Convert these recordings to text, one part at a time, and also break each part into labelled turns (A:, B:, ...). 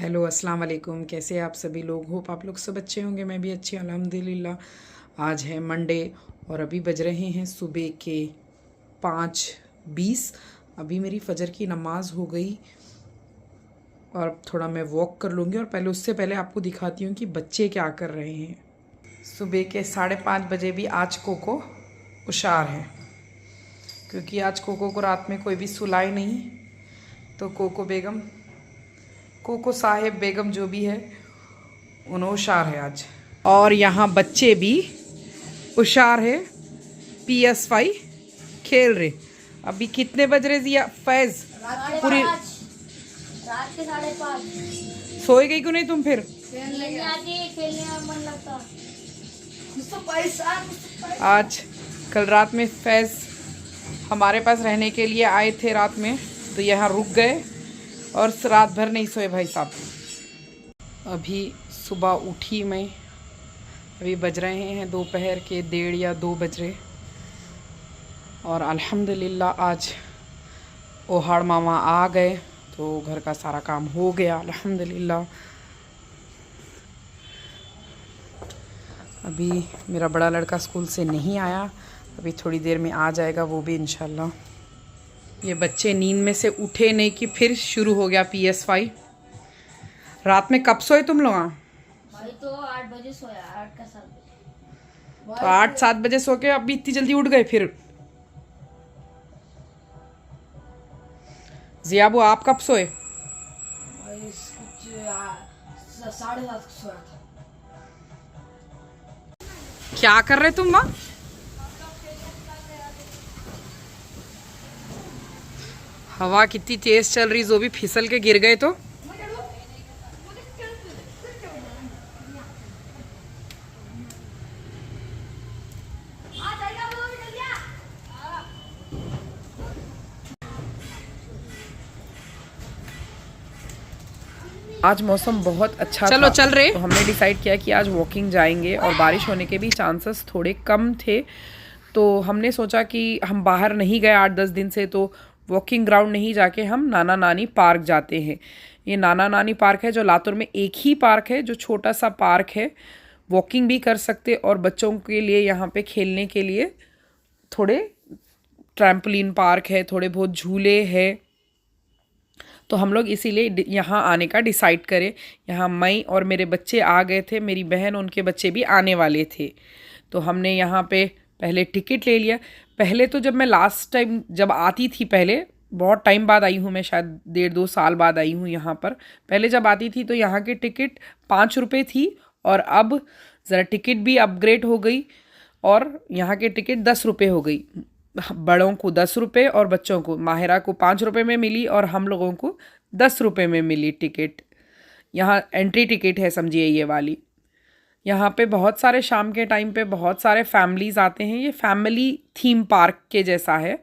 A: Hello अस्सलाम वालेकुम। कैसे आप सभी लोग? होप आप लोग सब अच्छे होंगे। मैं भी अच्छी अल्हम्दुलिल्लाह। आज है मंडे और अभी बज रहे हैं सुबह के 5:20। अभी मेरी फ़जर की नमाज़ हो गई और थोड़ा मैं वॉक कर लूँगी और पहले उससे पहले आपको दिखाती हूँ कि बच्चे क्या कर रहे हैं। सुबह के 5:30 बजे भी आज कोको हुशार है, क्योंकि आज कोको को रात में कोई भी सुलाए नहीं, तो कोको साहेब बेगम जो भी है उन्हें होशार है आज। और यहाँ बच्चे भी होशार है, PS5 खेल रहे। अभी कितने बज रहे जिया फैज? पूरी
B: रात के 5:30।
A: सोए गई क्यों नहीं तुम फिर?
B: खेलने में मन लगता।
A: आज कल रात में फैज हमारे पास रहने के लिए आए थे रात में, तो यहाँ रुक गए और रात भर नहीं सोए भाई साहब। अभी सुबह उठी मैं, अभी बज रहे हैं दोपहर के 1:30 या 2 बज रहे, और अल्हम्दुलिल्लाह आज ओहाड़ मामा आ गए तो घर का सारा काम हो गया अल्हम्दुलिल्लाह। अभी मेरा बड़ा लड़का स्कूल से नहीं आया, अभी थोड़ी देर में आ जाएगा वो भी इंशाल्लाह। ये बच्चे नींद में से उठे नहीं कि फिर शुरू हो गया PS5। रात में कब सोए तुम लोग?
B: भाई तो 8 बजे सोया, 8 का 7 बजे।
A: तो 8-7 बजे सो के अभी इतनी जल्दी उठ गए फिर? जियाबू आप कब सोए?
B: भाई 7:30 सोया था।
A: क्या कर रहे तुम वहाँ? हवा कितनी तेज चल रही, जो भी फिसल के गिर गए तो। आज मौसम बहुत अच्छा
C: चलो
A: था,
C: चल रहे।
A: तो हमने डिसाइड किया कि आज वॉकिंग जाएंगे और बारिश होने के भी चांसेस थोड़े कम थे, तो हमने सोचा कि हम बाहर नहीं गए 8-10 दिन से, तो वॉकिंग ग्राउंड नहीं जाके हम नाना नानी पार्क जाते हैं। ये नाना नानी पार्क है जो लातूर में एक ही पार्क है, जो छोटा सा पार्क है। वॉकिंग भी कर सकते और बच्चों के लिए यहाँ पे खेलने के लिए थोड़े ट्रैम्पोलिन पार्क है, थोड़े बहुत झूले हैं, तो हम लोग इसीलिए यहाँ आने का डिसाइड करें। यहाँ मैं और मेरे बच्चे आ गए थे, मेरी बहन उनके बच्चे भी आने वाले थे, तो हमने यहाँ पे पहले टिकट ले लिया। पहले तो जब मैं लास्ट टाइम जब आती थी, पहले बहुत टाइम बाद आई हूँ मैं, शायद 1.5-2 साल बाद आई हूँ यहाँ पर। पहले जब आती थी तो यहाँ की टिकट 5 रुपये थी, और अब ज़रा टिकट भी अपग्रेड हो गई और यहाँ की टिकट 10 रुपये हो गई। बड़ों को 10 रुपये और बच्चों को, माहिरा को 5 रुपये में मिली और हम लोगों को 10 रुपये में मिली टिकट। यहाँ एंट्री टिकट है समझिए ये वाली। यहाँ पे बहुत सारे शाम के टाइम पे बहुत सारे फैमिलीज़ आते हैं। ये फैमिली थीम पार्क के जैसा है,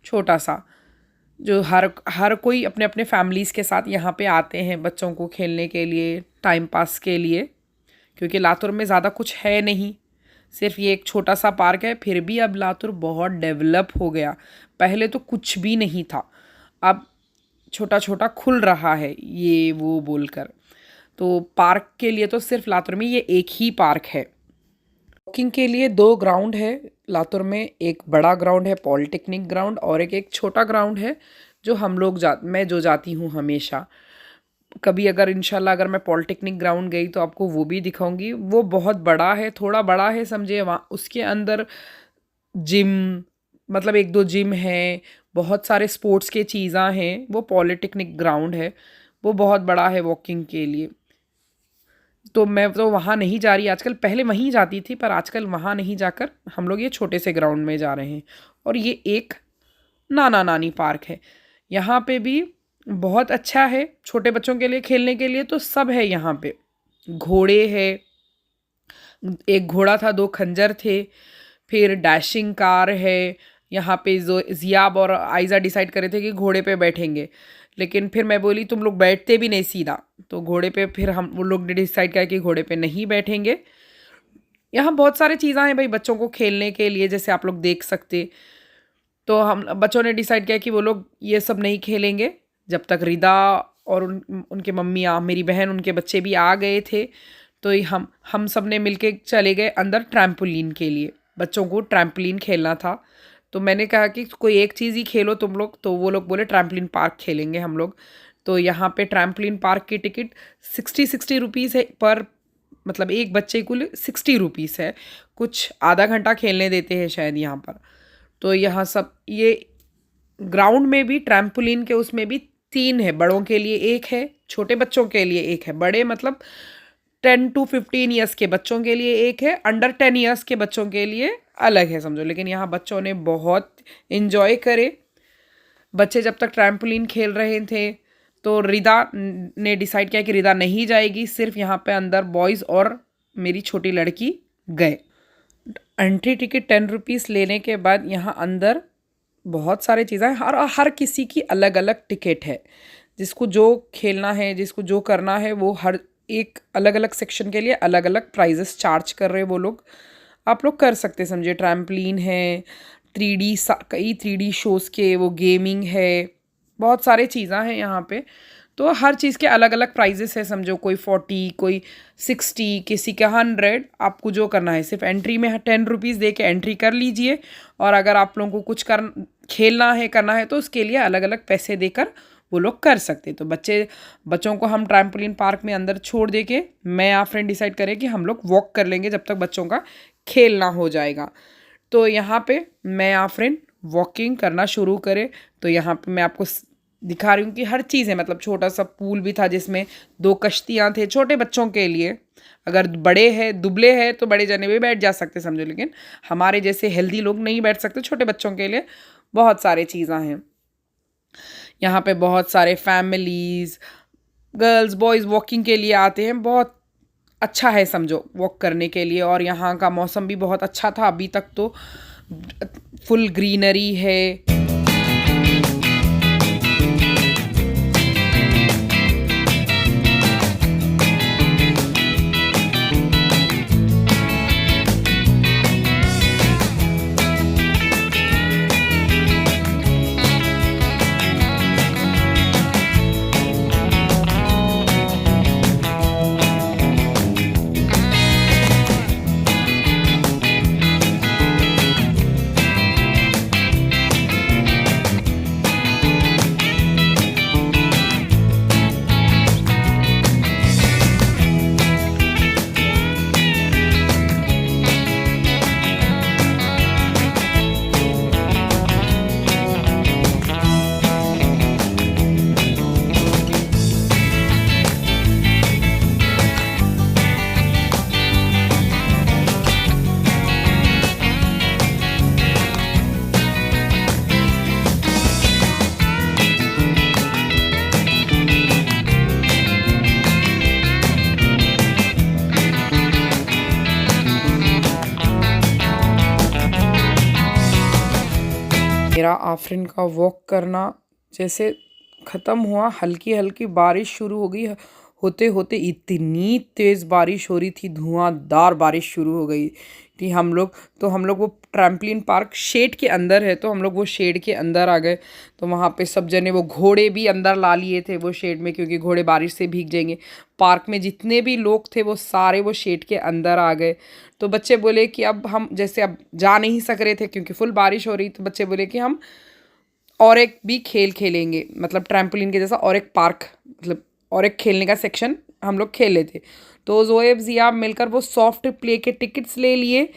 A: छोटा सा, जो हर कोई अपने अपने फैमिलीज़ के साथ यहाँ पे आते हैं बच्चों को खेलने के लिए, टाइम पास के लिए, क्योंकि लातूर में ज़्यादा कुछ है नहीं, सिर्फ ये एक छोटा सा पार्क है। फिर भी अब लातूर बहुत डेवलप हो गया, पहले तो कुछ भी नहीं था, अब छोटा छोटा खुल रहा है ये वो बोलकर। तो पार्क के लिए तो सिर्फ लातूर में ये एक ही पार्क है। वॉकिंग के लिए 2 ग्राउंड है लातूर में, एक बड़ा ग्राउंड है पॉलिटेक्निक ग्राउंड, और एक छोटा ग्राउंड है जो मैं जो जाती हूँ हमेशा। कभी अगर इंशाल्लाह अगर मैं पॉलिटेक्निक ग्राउंड गई तो आपको वो भी दिखाऊंगी। वो बहुत बड़ा है, थोड़ा बड़ा है समझिए। वहाँ उसके अंदर जिम, मतलब 1-2 जिम है, बहुत सारे स्पोर्ट्स के चीज़ें हैं। वो पॉलिटेक्निक ग्राउंड है, वो बहुत बड़ा है वॉकिंग के लिए। तो मैं तो वहाँ नहीं जा रही आजकल, पहले वहीं जाती थी, पर आजकल वहाँ नहीं जाकर हम लोग ये छोटे से ग्राउंड में जा रहे हैं। और ये एक नाना नानी पार्क है, यहाँ पे भी बहुत अच्छा है छोटे बच्चों के लिए खेलने के लिए, तो सब है यहाँ पे। घोड़े है, एक घोड़ा था, 2 खंजर थे, फिर डैशिंग कार है यहाँ पे। जो जियाब और आयज़ा डिसाइड करे थे कि घोड़े पे बैठेंगे, लेकिन फिर मैं बोली तुम लोग बैठते भी नहीं सीधा, तो घोड़े पे फिर हम वो लोग ने डिसाइड किया कि घोड़े पे नहीं बैठेंगे। यहाँ बहुत सारे चीज़ें हैं भाई बच्चों को खेलने के लिए, जैसे आप लोग देख सकते। तो हम बच्चों ने डिसाइड किया कि वो लोग ये सब नहीं खेलेंगे जब तक रिदा और उनके मम्मी मेरी बहन उनके बच्चे भी आ गए थे। तो हम सब ने मिलके चले गए अंदर ट्रैम्पोलिन के लिए। बच्चों को ट्रैम्पोलिन खेलना था, तो मैंने कहा कि कोई एक चीज़ ही खेलो तुम लोग, तो वो लोग बोले ट्रैम्पोलिन पार्क खेलेंगे हम लोग। तो यहाँ पे ट्रैम्पोलिन पार्क की टिकट 60 रुपीज़ है पर, मतलब एक बच्चे कुल 60 रुपीज़ है। कुछ आधा घंटा खेलने देते हैं शायद यहाँ पर। तो यहाँ सब ये ग्राउंड में भी ट्रैम्पोलिन के उसमें भी 3 है, बड़ों के लिए एक है, छोटे बच्चों के लिए एक है। बड़े मतलब 10 to 15 ईयर्स के बच्चों के लिए एक है, अंडर 10 ईयर्स के बच्चों के लिए अलग है समझो। लेकिन यहाँ बच्चों ने बहुत इन्जॉय करे। बच्चे जब तक ट्रैम्पोलिन खेल रहे थे तो रिदा ने डिसाइड किया कि रिदा नहीं जाएगी, सिर्फ यहाँ पे अंदर बॉयज़ और मेरी छोटी लड़की गए। एंट्री टिकट 10 रुपीज़ लेने के बाद यहाँ अंदर बहुत सारे चीज़ें हैं, हर किसी की अलग अलग टिकट है। जिसको जो खेलना है, जिसको जो करना है, वो हर एक अलग अलग सेक्शन के लिए अलग अलग प्राइजेस चार्ज कर रहे हैं वो लोग। आप लोग कर सकते समझे। ट्रैम्पलिन है, 3D कई 3D शोज़ के वो गेमिंग है, बहुत सारे चीज़ें हैं यहाँ पे। तो हर चीज़ के अलग अलग प्राइजेस है समझो। कोई 40, कोई 60, किसी का 100। आपको जो करना है सिर्फ एंट्री में 10 रुपीज़ दे के एंट्री कर लीजिए। और अगर आप लोगों को कुछ खेलना है, करना है, तो उसके लिए अलग अलग पैसे देकर वो लोग कर सकते। तो बच्चों को हम ट्रैम्पोलिन पार्क में अंदर छोड़ दे के मैं या फ्रेंड डिसाइड करें कि हम लोग वॉक कर लेंगे जब तक बच्चों का खेलना हो जाएगा। तो यहाँ पे मैं या फ्रेंड वॉकिंग करना शुरू करें। तो यहाँ पे मैं आपको दिखा रही हूँ कि हर चीज़ है, मतलब छोटा सा पूल भी था जिसमें 2 कश्तियाँ थे छोटे बच्चों के लिए। अगर बड़े हैं, दुबले हैं, तो बड़े जने भी बैठ जा सकते समझो। लेकिन हमारे जैसे हेल्दी लोग नहीं बैठ सकते। छोटे बच्चों के लिए बहुत सारे चीज़ें हैं यहाँ पे। बहुत सारे फैमिलीज़, गर्ल्स, बॉयज़ वॉकिंग के लिए आते हैं। बहुत अच्छा है समझो वॉक करने के लिए। और यहाँ का मौसम भी बहुत अच्छा था। अभी तक तो फुल ग्रीनरी है। मेरा आफरीन का वॉक करना जैसे ख़त्म हुआ, हल्की हल्की बारिश शुरू हो गई। होते होते इतनी तेज़ बारिश हो रही थी, धुआंधार बारिश शुरू हो गई थी। हम लोग वो ट्रैम्पलिन पार्क शेड के अंदर है, तो हम लोग वो शेड के अंदर आ गए। तो वहाँ पे सब जने वो घोड़े भी अंदर ला लिए थे वो शेड में, क्योंकि घोड़े बारिश से भीग जाएंगे। पार्क में जितने भी लोग थे वो सारे वो शेड के अंदर आ गए। तो बच्चे बोले कि अब हम जैसे अब जा नहीं सक रहे थे क्योंकि फुल बारिश हो रही, तो बच्चे बोले कि हम और एक भी खेल खेलेंगे, मतलब ट्रैम्पोलिन के जैसा और एक पार्क, मतलब और एक खेलने का सेक्शन हम लोग खेल लेते। तो ज़ोएब ज़िया मिलकर वो सॉफ्ट प्ले के टिकट्स ले लिए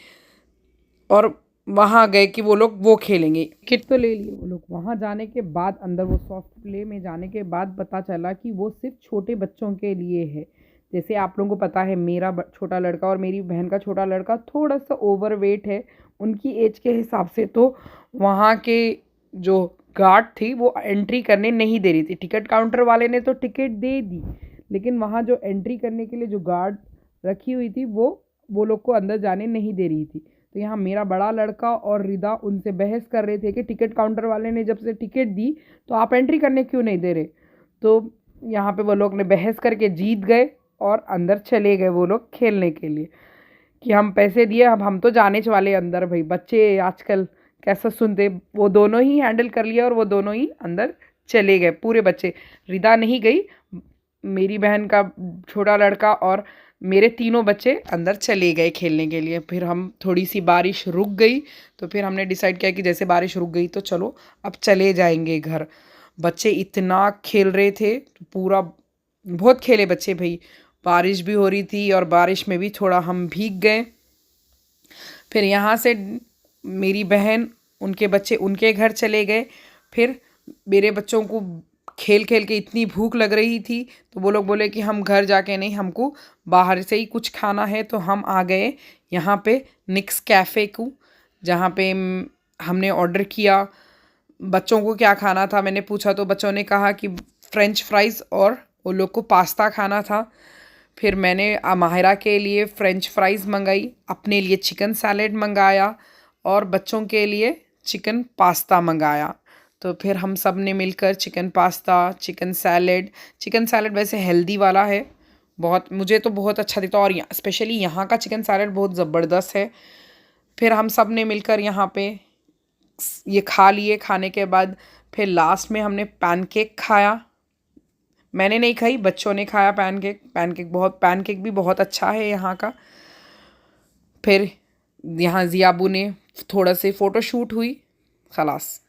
A: और वहाँ गए कि वो लोग वो खेलेंगे। टिकट तो ले लिए वो लोग। वहाँ जाने के बाद अंदर वो सॉफ्ट प्ले में जाने के बाद पता चला कि वो सिर्फ छोटे बच्चों के लिए है। जैसे आप लोगों को पता है मेरा छोटा लड़का और मेरी बहन का छोटा लड़का थोड़ा सा ओवरवेट है उनकी एज के हिसाब से। तो वहाँ के जो गार्ड थी वो एंट्री करने नहीं दे रही थी। टिकट काउंटर वाले ने तो टिकट दे दी, लेकिन वहाँ जो एंट्री करने के लिए जो गार्ड रखी हुई थी वो लोग को अंदर जाने नहीं दे रही थी। तो यहाँ मेरा बड़ा लड़का और रिदा उनसे बहस कर रहे थे कि टिकट काउंटर वाले ने जब से टिकट दी तो आप एंट्री करने क्यों नहीं दे रहे। तो यहाँ पे वो लोग ने बहस करके जीत गए और अंदर चले गए वो लोग खेलने के लिए कि हम पैसे दिए, अब हम तो जाने वाले अंदर। भाई बच्चे आजकल कैसा सुनते, वो दोनों ही हैंडल कर लिया और वो दोनों ही अंदर चले गए पूरे बच्चे। रिदा नहीं गई, मेरी बहन का छोटा लड़का और मेरे तीनों बच्चे अंदर चले गए खेलने के लिए। फिर हम थोड़ी सी बारिश रुक गई तो फिर हमने डिसाइड किया कि जैसे बारिश रुक गई तो चलो अब चले जाएंगे घर। बच्चे इतना खेल रहे थे, पूरा बहुत खेले बच्चे भाई। बारिश भी हो रही थी और बारिश में भी थोड़ा हम भीग गए। फिर यहाँ से मेरी बहन, उनके बच्चे उनके घर चले गए। फिर मेरे बच्चों को खेल खेल के इतनी भूख लग रही थी तो वो लोग बोले कि हम घर जाके नहीं, हमको बाहर से ही कुछ खाना है। तो हम आ गए यहाँ पे निक्स कैफ़े को, जहाँ पे हमने ऑर्डर किया। बच्चों को क्या खाना था मैंने पूछा तो बच्चों ने कहा कि फ्रेंच फ्राइज़ और वो लोग को पास्ता खाना था। फिर मैंने माहिरा के लिए फ़्रेंच फ्राइज़ मंगाई, अपने लिए चिकन सैलेड मंगाया और बच्चों के लिए चिकन पास्ता मंगाया। तो फिर हम सब ने मिलकर चिकन पास्ता, चिकन सैलेड वैसे हेल्दी वाला है, बहुत, मुझे तो बहुत अच्छा दिखता। और स्पेशली यहाँ का चिकन सैलेड बहुत ज़बरदस्त है। फिर हम सब ने मिलकर यहाँ पे ये खा लिए। खाने के बाद फिर लास्ट में हमने पैनकेक खाया। मैंने नहीं खाई, बच्चों ने खाया पैनकेक भी बहुत अच्छा है यहाँ का। फिर यहाँ जियाबू ने थोड़ा से फ़ोटो शूट हुई, खलास।